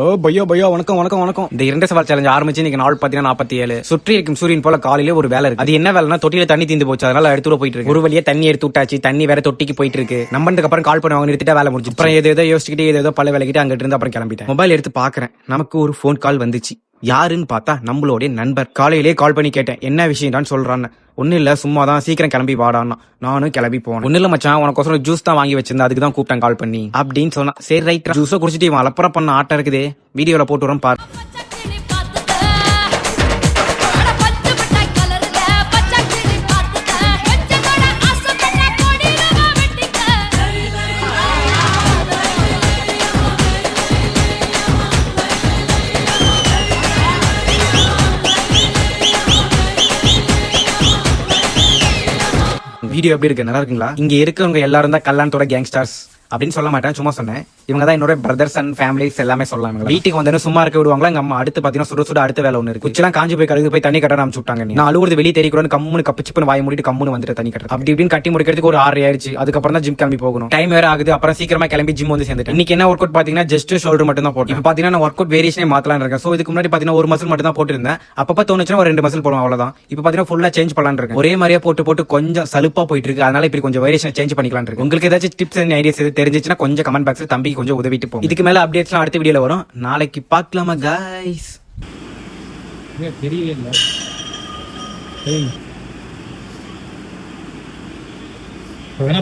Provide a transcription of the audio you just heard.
ஓ பையோ பையோ வணக்கம் வணக்கம் வணக்கம். இந்த 2 சவால் சேலஞ்ச் ஆரம்பிச்சு இன்னைக்கு நாள் 47 சுற்றி இருக்கும் சூரியன் போல காலையிலே ஒரு வேலை இருக்கு. அது என்ன வேலைன்னா தொட்டியில தண்ணி தீந்து போச்சு, அதனால எடுத்துட்டு போயிட்டு இருக்கு. ஒரு வழியா தண்ணி எடுத்து விட்டாச்சு, தண்ணி வேற தொட்டிக்கு போயிட்டு இருக்கு. நம்பருக்கு அப்புறம் கால் பண்ணுவாங்க, நிறுத்திட்டா வேலை முடிஞ்சு. அப்புறம் ஏதோ யோசிச்சுக்கிட்டு ஏதோ பல வேலைக்கிட்டு அங்கிட்டு இருந்து அப்புறம் கிளம்பிட்டேன். மொபைல் எடுத்து பாக்குறேன், நமக்கு ஒரு போன் கால் வந்துச்சு. யாருன்னு பார்த்தா நம்மளுடைய நண்பர். காலையிலே கால் பண்ணி கேட்டேன், என்ன விஷயம் சொல்றான்னு. ஒன்னும் இல்ல, சும்மாதான், சீக்கிரம் கிளம்பி வாடான்னா. நானும் கிளம்பி போனேன். ஒன்னும் இல்ல மச்சான், உனக்கு ஜூஸ் தான் வாங்கி வச்சிருந்தேன், அதுக்கு தான் கூப்பிட்டேன் கால் பண்ணி அப்படின்னு சொன்னா. சரி ரைட், ஜூஸை குடிச்சிட்டு அலப்பறம் பண்ண ஆட்டம் இருக்குதே, வீடியோல போட்டு வரோம் பாரு. வீடியோ எப்படி இருக்கு, நல்லா இருக்குங்களா? இங்க இருக்கவங்க எல்லாரும் தான் கல்யாணத்தோட கேங்ஸ்டர்ஸ் அப்படின்னு சொல்ல மாட்டேன், சும்மா சொன்னேன். இவங்க தான் என்னோட பிரதர்ஸ் அண்ட் ஃபேமிலிஸ் எல்லாமே சொல்லலாம். வீட்டுக்கு வந்து சும்மா இருக்க விடுவாங்களா எங்க அம்மா? அடுத்து பாத்தீங்கன்னா சுட சுட அடுத்த வேலை ஒண்ணு இருக்கு. குச்செல்லாம் காஞ்சி போய் கழுகு போய் தண்ணி கட்ட அனுப்பிச்சு விட்டாங்க. நான் அழுகுறது வெளியே தெரிவிக்கிறோம், கம்முன்னு கப்பிச்சுன்னு வாய் மூடிட்டு கம்முன்னு வந்துட்டு தண்ணி கட்டுறது. அப்படி இப்படின்னு கட்டி முடிக்கிறதுக்கு ஒரு 6 ஆயிடுச்சு. அதுக்கப்புறம் தான் ஜிம் கிளம்பி போகணும். டைம் வேற ஆகுது. அப்புறம் சீக்கிரமா கிளம்பி ஜிம் வந்து சேர்ந்துட்டு இன்னைக்கு என்ன ஒர்க் அவுட் பாத்தீங்கன்னா ஜஸ்ட் ஷோல்டர் மட்டும் தான் போட்டேன். இப்போ பாத்தீங்கன்னா நான் ஒர்க் அவுட் வேரியேஷனே மாத்தலாம் இருக்கேன். சோ இதுக்கு முன்னாடி பாத்தீங்கன்னா ஒரு மசில் மட்டும் தான் போட்டுருந்தேன். அப்பப்ப தோணுச்சுன்னா ஒரு 2 மசில் போடுவோம், அவ்வளவுதான். இப்போ பாத்தீங்கன்னா ஃபுல்லா சேஞ்ச் பண்ணலாம்னு இருக்கேன். ஒரே மாதிரியா போட்டு போட்டு கொஞ்சம் சலுப்பா போயிட்டு இருக்கு. அதனால இப்படி கொஞ்சம் வேரியேஷன் சேஞ்ச் பண்ணிக்கலாம் இருக்கு. உங்களுக்கு ஏதாச்சும் டிப்ஸ் அண்ட் ஐடியாஸ் எது தெரிஞ்சிச்சுன்னா கொஞ்சம் கமெண்ட் பாக்ஸ்ல தம்பி கொஞ்சம் உதவிட்டு போகும். இதுக்கு மேல அப்டேட்ஸ்லாம் அடுத்த வீடியோல வரும். நாளைக்கு பார்க்கலாமா गाइस? தெரியல. ஏய். என்ன